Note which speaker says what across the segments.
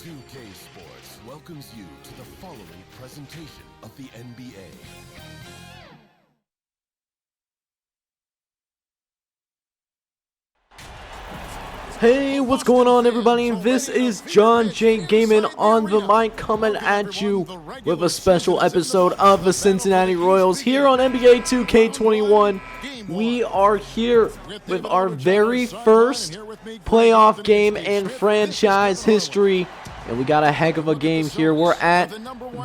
Speaker 1: 2K Sports welcomes you to the following presentation of the NBA.
Speaker 2: Hey, what's going on, everybody? This is John J. Gaming on the mic, coming at you with a special episode of the Cincinnati Royals here on NBA 2K21. We are here with our very first playoff game in franchise history, and we got a heck of a game here. We're at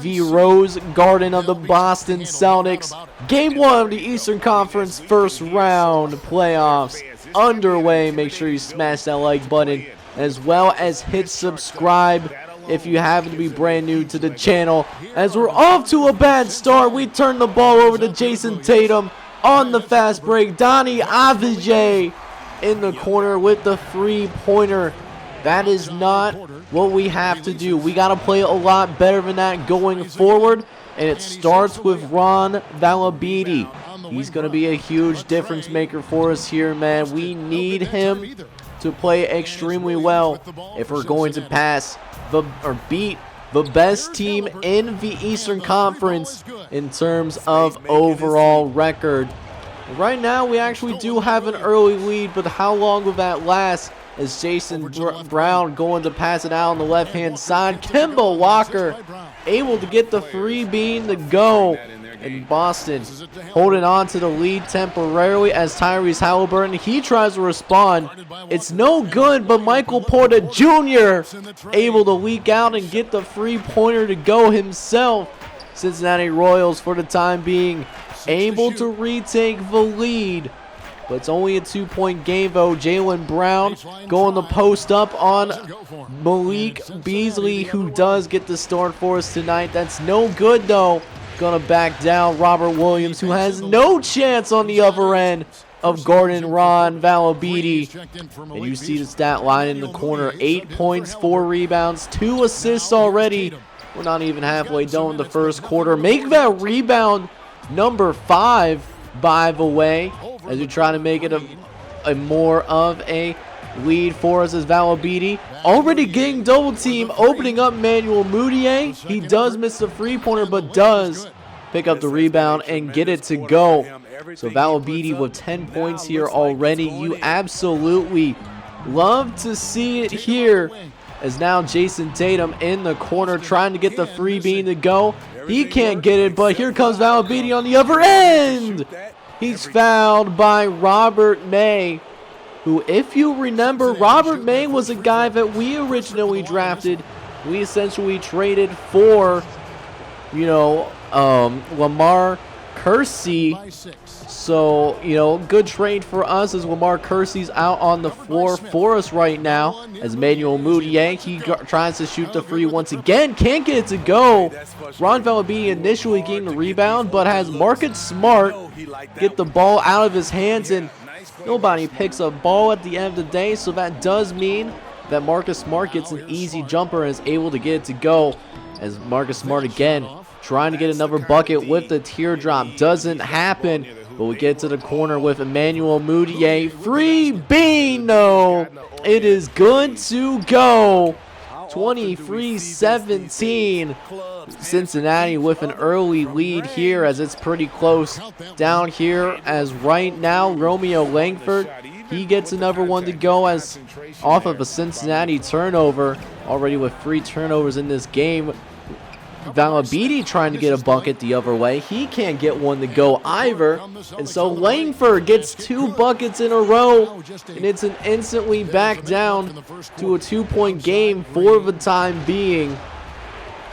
Speaker 2: the Rose Garden of the Boston Celtics. Game 1 of the Eastern Conference first round playoffs underway. Make sure you smash that like button as well as hit subscribe if you happen to be brand new to the channel. As we're off to a bad start, we turn the ball over to Jason Tatum on the fast break. Donnie Avdija in the corner with the three-pointer. That is not what we have to do. We got to play a lot better than that going forward, and it starts with Ron Valabidi. He's going to be a huge difference maker for us here, man. We need him to play extremely well if we're going to beat the best team in the Eastern Conference in terms of overall record. Right now, we actually do have an early lead, but how long will that last? As Jason Brown going to pass it out on the left-hand side. Kemba Walker able to get the free bean to go. And Boston holding on to the lead temporarily as Tyrese Halliburton, he tries to respond. It's no good, but Michael Porter Jr. able to leak out and get the three-pointer to go himself. Cincinnati Royals, for the time being, able to retake the lead. But it's only a two-point game, though. Jaylen Brown going to post up on Malik Beasley, who does get the start for us tonight. That's no good, though. Gonna back down Robert Williams, who has no chance on the other end of Gordon Ron Valabidi. And you see the stat line in the corner. 8 points, 4 rebounds, 2 assists already. We're not even halfway done in the first quarter. Make that rebound number 5, by the way, as we try to make it a more of a lead for us as Valabidi already getting double team, opening up Manuel Mudiay. He does miss the three-pointer, but does pick up the rebound and get it to go. So Valabidi with 10 points here already. You absolutely love to see it here, as now Jason Tatum in the corner trying to get the free bean to go. He can't get it, but here comes Valabidi on the other end. He's fouled by Robert May, who, if you remember, Robert May was a guy that we originally drafted. We essentially traded for, Lamar Kersey. So, good trade for us, as Lamar Kersey's out on the floor for us right now. As Manuel Mudiay, he tries to shoot the free once again. Can't get it to go. Ron Valabidi initially getting the rebound, but has Marcus Smart get the ball out of his hands, and nobody picks a ball at the end of the day. So that does mean that Marcus Smart gets an easy jumper and is able to get it to go. As Marcus Smart again trying to get another bucket with the teardrop. Doesn't happen. But we get to the corner with Emmanuel Mudiay. Free bean, no. It is good to go. 23-17. Cincinnati with an early lead here, as it's pretty close down here, as right now Romeo Langford, he gets another one to go, as off of a Cincinnati turnover, already with 3 turnovers in this game. Valabidi trying to get a bucket the other way. He can't get one to go either. And so Langford gets 2 buckets in a row. And it's an instantly back down to a 2-point game for the time being.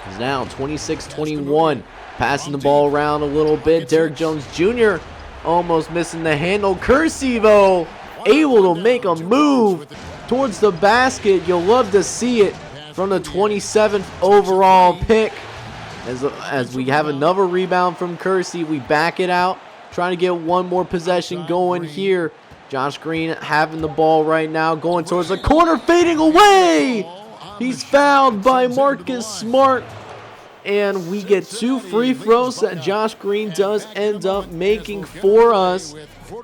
Speaker 2: It's now 26-21. Passing the ball around a little bit. Derrick Jones Jr. almost missing the handle. Kersey, though, able to make a move towards the basket. You'll love to see it from the 27th overall pick. As we have another rebound from Kersey, we back it out, trying to get one more possession going here. Josh Green having the ball right now, going towards the corner, fading away. He's fouled by Marcus Smart, and we get 2 free throws that Josh Green does end up making for us.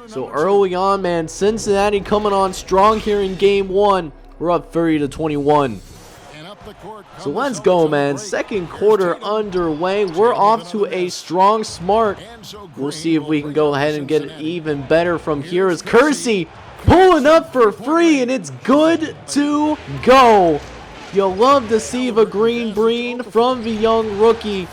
Speaker 2: So early on, man, Cincinnati coming on strong here in game 1. We're up 30-21. So let's go, man. Second quarter underway. We're off to a strong start. We'll see if we can go ahead and get it even better from here as Kersey pulling up for free, and it's good to go. You'll love to see the green from the young rookie.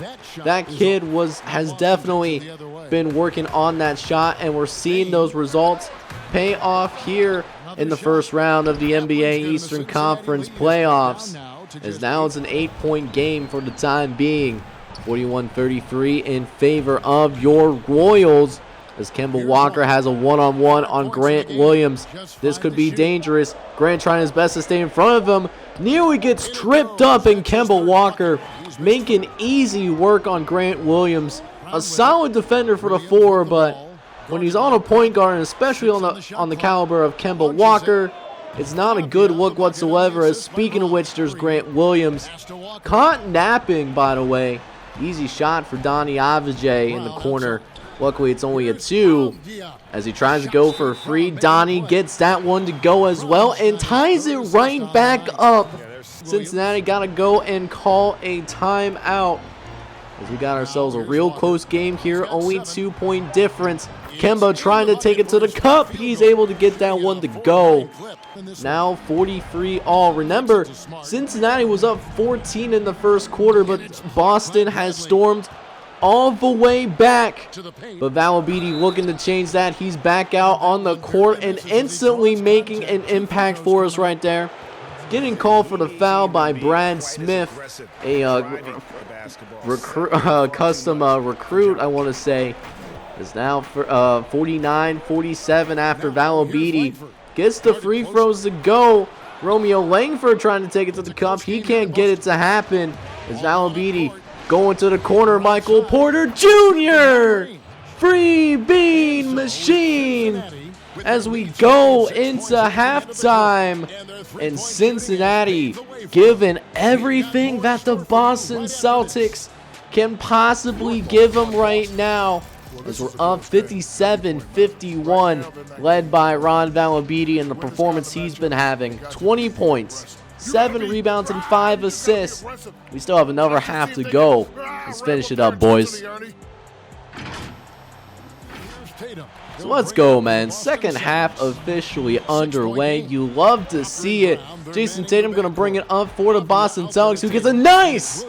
Speaker 2: That kid has definitely been working on that shot, and we're seeing those results pay off here in the first round of the NBA Eastern Conference playoffs. As now it's an 8-point game for the time being. 41-33 in favor of your Royals, as Kemba Walker has a one-on-one on Grant Williams. This could be dangerous. Grant trying his best to stay in front of him. Nearly gets tripped up, and Kemba Walker making easy work on Grant Williams. A solid defender for the 4, but when he's on a point guard, and especially on the caliber of Kemba Walker, it's not a good look whatsoever. As speaking of which, there's Grant Williams caught napping, by the way. Easy shot for Donnie Avdija in the corner. Luckily, it's only a 2 as he tries to go for a free. Donnie gets that one to go as well and ties it right back up. Cincinnati got to go and call a timeout, as we got ourselves a real close game here. Only 2-point difference. Kemba trying to take it to the cup. He's able to get that one to go. Now 43 all. Remember, Cincinnati was up 14 in the first quarter, but Boston has stormed all the way back. But Valabidi looking to change that. He's back out on the court and instantly making an impact for us right there. Getting called for the foul by Brad Smith, a custom recruit, I want to say. Is now 49-47 after Valabidi gets the free throws to go. Romeo Langford trying to take it to the cup. He can't get it to happen. As Valabidi going to the corner, Michael Porter Jr. Free bean machine. As we go into halftime, and Cincinnati giving everything that the Boston Celtics can possibly give them right now, as we're up 57-51, led by Ron Valabidi and the performance he's been having. 20 points, 7 rebounds, and 5 assists. We still have another half to go. Let's finish it up, boys. So let's go, man. Second half officially underway. You love to see it. Jason Tatum going to bring it up for the Boston Celtics, who gets a nice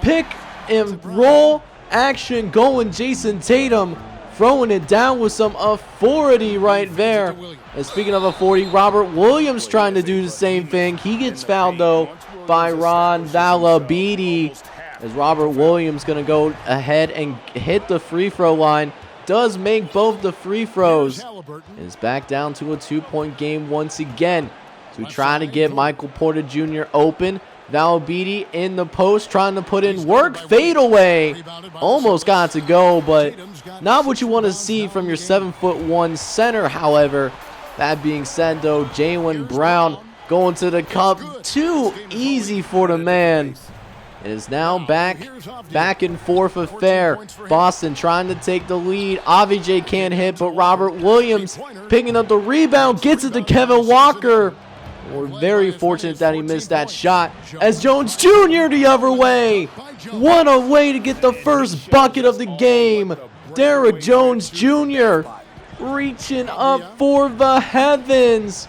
Speaker 2: pick and roll action going. Jason Tatum throwing it down with some authority right there. And speaking of authority, Robert Williams trying to do the same thing. He gets fouled, though, by Ron Valabidi, as Robert Williams going to go ahead and hit the free throw line. Does make both the free throws. Is back down to a 2-point game once again. So we try to get Michael Porter Jr. open. Valabidi in the post trying to put in work. Fade away. Almost got to go, but not what you want to see from your 7'1" center, however. That being said, though, Jaylen Brown going to the cup. Too easy for the man. It is now back and forth affair. Boston trying to take the lead. Avdija can't hit, but Robert Williams picking up the rebound, gets it to Kevin Walker. We're very fortunate that he missed that shot, as Jones Jr. the other way. What a way to get the first bucket of the game. Derrick Jones Jr. reaching up for the heavens.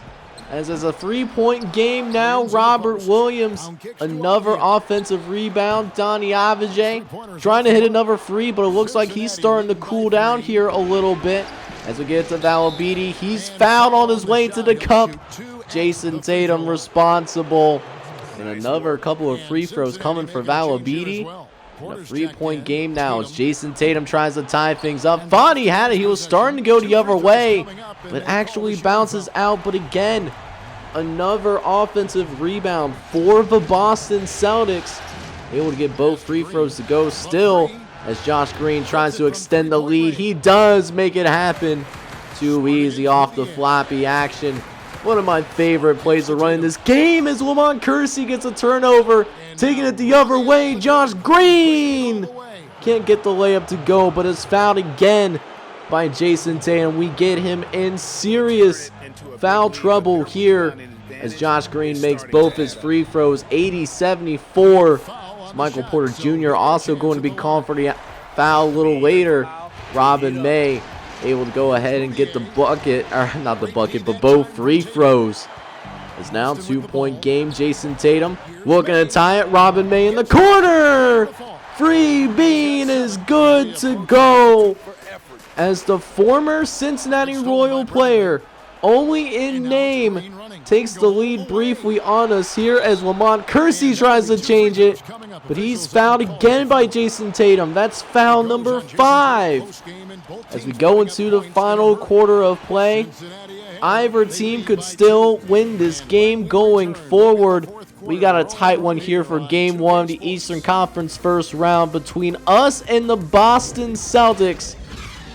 Speaker 2: As it's a 3-point game now, Robert Williams, another offensive rebound. Donnie Avdija trying to hit another free, but it looks like he's starting to cool down here a little bit. As we get to Valabidi, he's fouled on his way to the cup. Jason Tatum responsible. And another couple of free throws coming for Valabidi. In a 3-point game now as Jason Tatum tries to tie things up. Thought he had it. He was starting to go the other way, but actually bounces out. But again, another offensive rebound for the Boston Celtics. Able to get both free throws to go still, as Josh Green tries to extend the lead. He does make it happen. Too easy off the floppy action. One of my favorite plays to run in this game is Lamont Kersey gets a turnover. Taking it the other way, Josh Green can't get the layup to go, but is fouled again by Jason Tatum. We get him in serious foul trouble here as Josh Green makes both his free throws. 80-74. Michael Porter Jr. also going to be called for the foul a little later. Robin May able to go ahead and get the bucket, or not the bucket, but both free throws. It's now 2-point game. Jason Tatum looking to tie it. Robin May in the corner. Free bean is good to go. As the former Cincinnati Royal player, only in name, takes the lead briefly on us here as Lamont Kersey tries to change it. But he's fouled again by Jason Tatum. That's foul number 5. As we go into the final quarter of play, either team could still win this game going forward. We got a tight one here for game 1 of the Eastern Conference first round between us and the Boston Celtics.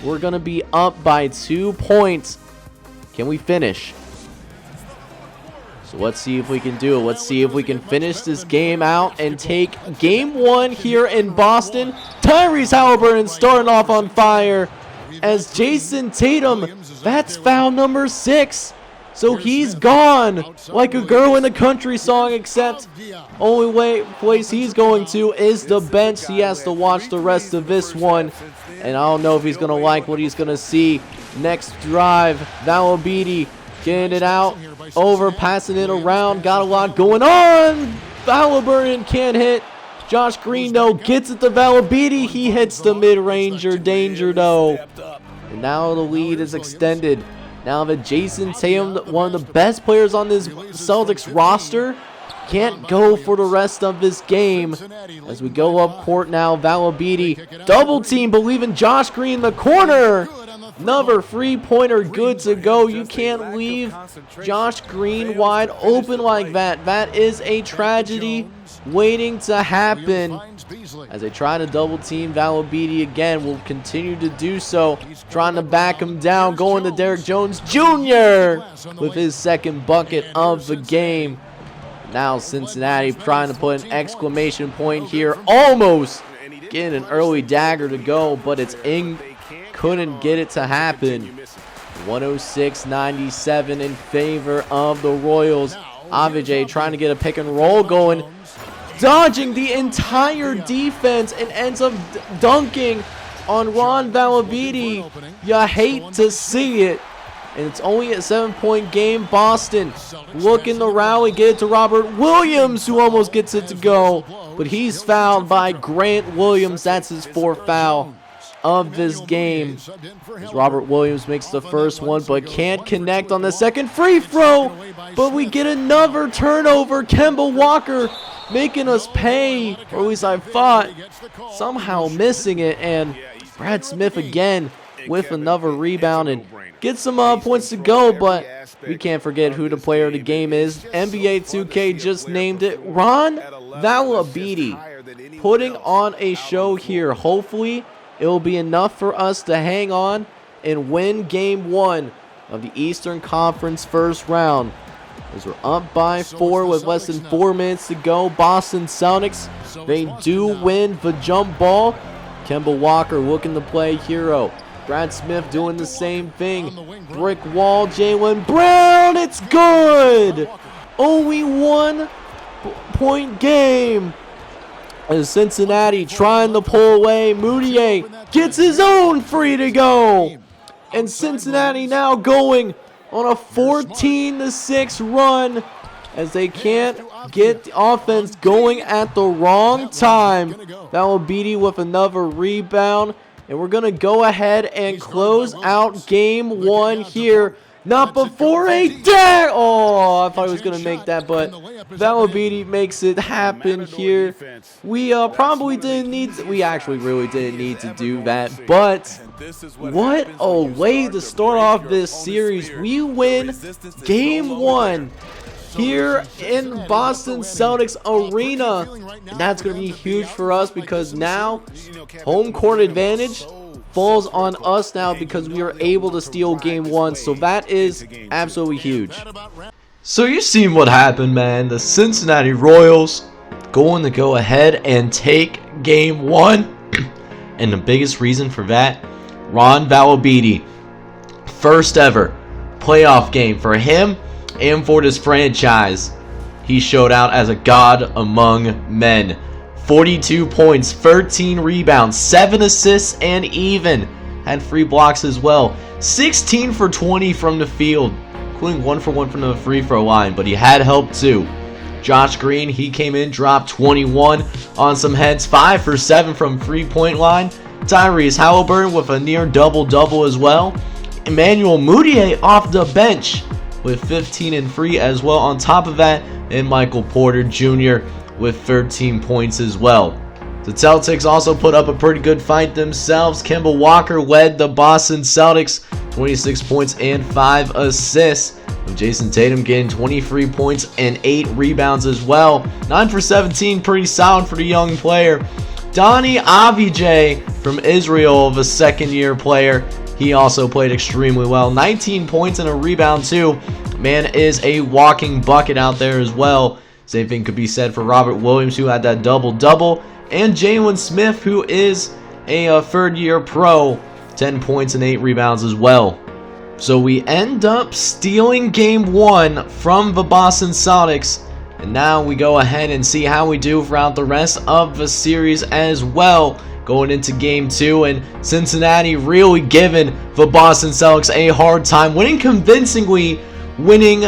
Speaker 2: We're going to be up by 2 points. Can we finish? So let's see if we can do it. Let's see if we can finish this game out and take game 1 here in Boston. Tyrese Halliburton starting off on fire as Jason Tatum, that's foul number 6. So he's gone like a girl in the country song, except only place he's going to is the bench. He has to watch the rest of this one, and I don't know if he's going to like what he's going to see. Next drive, Valabidi getting it out, over, passing it around, got a lot going on. Halliburton can't hit. Josh Green, though, gets it to Valabidi. He hits the mid-ranger, danger, though. And now the lead is extended. Now that Jason Tatum, one of the best players on this Celtics roster, can't go for the rest of this game. As we go up court now, Valabidi, double team, believing Josh Green in the corner. Another three-pointer good to go. You can't leave Josh Green wide open like that. That is a tragedy waiting to happen. As they try to double team Valabidi again, will continue to do so. Trying to back him down, going to Derrick Jones Jr. with his second bucket of the game. Now Cincinnati trying to put an exclamation point here. Almost getting an early dagger to go, but it's in. Couldn't get it to happen. 106-97 in favor of the Royals. Avijay trying to get a pick and roll going, dodging the entire defense and ends up dunking on Ron Valabidi. You hate to see it. And it's only a 7-point game. Boston looking to rally, get it to Robert Williams, who almost gets it to go. But he's fouled by Grant Williams. That's his 4th foul of this game. As Robert Williams makes the first one, but can't connect on the second free throw. But we get another turnover. Kemba Walker making us pay, or at least I thought, somehow missing it. And Brad Smith again with another rebound and gets some points to go, but we can't forget who the player of the game is. NBA 2K just named it. Ron Valabidi putting on a show here. Hopefully it will be enough for us to hang on and win game 1 of the Eastern Conference first round. As we're up by 4 with less than 4 minutes to go. Boston Celtics, they do win the jump ball. Kemba Walker looking to play hero. Brad Smith doing the same thing. Brick wall, Jaylen Brown, it's good! Only 1 point game. As Cincinnati trying to pull away, Moutier gets his own free to go. And Cincinnati now going on a 14-6 run as they can't get the offense going at the wrong time. Valabidi with another rebound. And we're going to go ahead and close out game 1 here. Not before a dagger. Oh, I thought he was going to make that, but Valabidi makes it happen here. We probably didn't need to, we actually really didn't need to do that, but what a way to start off this series. We win game 1 here in Boston Celtics Arena, and that's going to be huge for us because now home court advantage falls on us now because we are able to steal game 1, so that is absolutely huge. So you've seen what happened, man. The Cincinnati Royals going to go ahead and take game 1, and the biggest reason for that, Ron Valabidi, first ever playoff game for him. and for this franchise. He showed out as a god among men. 42 points, 13 rebounds, 7 assists, and even had free blocks as well. 16 for 20 from the field, including 1 for 1 from the free throw line, but he had help too. Josh Green, he came in, dropped 21 on some heads, 5 for 7 from 3-point line. Tyrese Halliburton with a near double-double as well. Emmanuel Mudiay off the bench with 15 and free as well on top of that, and Michael Porter Jr. with 13 points as well. The Celtics also put up a pretty good fight themselves. Kemba Walker led the Boston Celtics, 26 points and 5 assists. With Jason Tatum getting 23 points and 8 rebounds as well. 9 for 17, pretty solid for the young player. Donnie Avdija from Israel, of a second-year player. He also played extremely well. 19 points and a rebound too. Man is a walking bucket out there as well. Same thing could be said for Robert Williams, who had that double-double. And Jalen Smith, who is a third-year pro. 10 points and 8 rebounds as well. So we end up stealing game 1 from the Boston Celtics. And now we go ahead and see how we do throughout the rest of the series as well. Going into game 2, and Cincinnati really giving the Boston Celtics a hard time. Winning convincingly, winning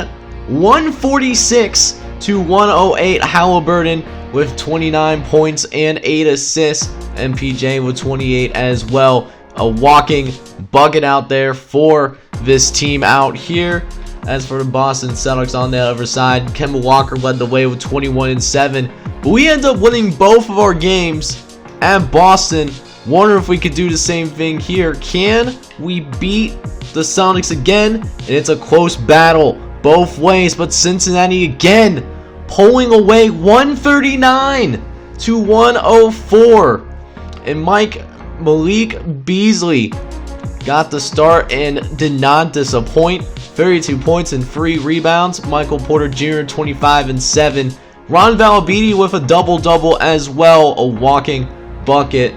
Speaker 2: 146 to 108. Halliburton with 29 points and 8 assists. MPJ with 28 as well. A walking bucket out there for this team out here. As for the Boston Celtics on the other side, Kemba Walker led the way with 21 and 7. But we end up winning both of our games at Boston. Wonder if we could do the same thing here. Can we beat the Celtics again? And it's a close battle both ways, but Cincinnati again pulling away 139 to 104. And Malik Beasley got the start and did not disappoint. 32 points and 3 rebounds. Michael Porter Jr. 25 and 7. Ron Valabidi with a double-double as well, a walking bucket.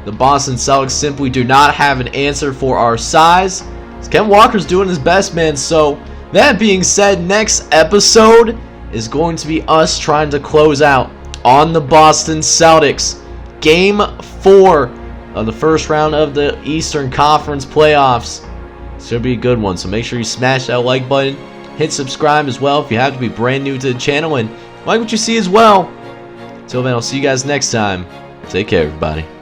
Speaker 2: The Boston Celtics simply do not have an answer for our size. Kemba Walker's doing his best, man. So that being said, next episode is going to be us trying to close out on the Boston Celtics. Game 4 of the first round of the Eastern Conference playoffs. Should be a good one, so make sure you smash that like button. Hit subscribe as well if you have to be brand new to the channel, and like what you see as well. Until then, I'll see you guys next time. Take care, everybody.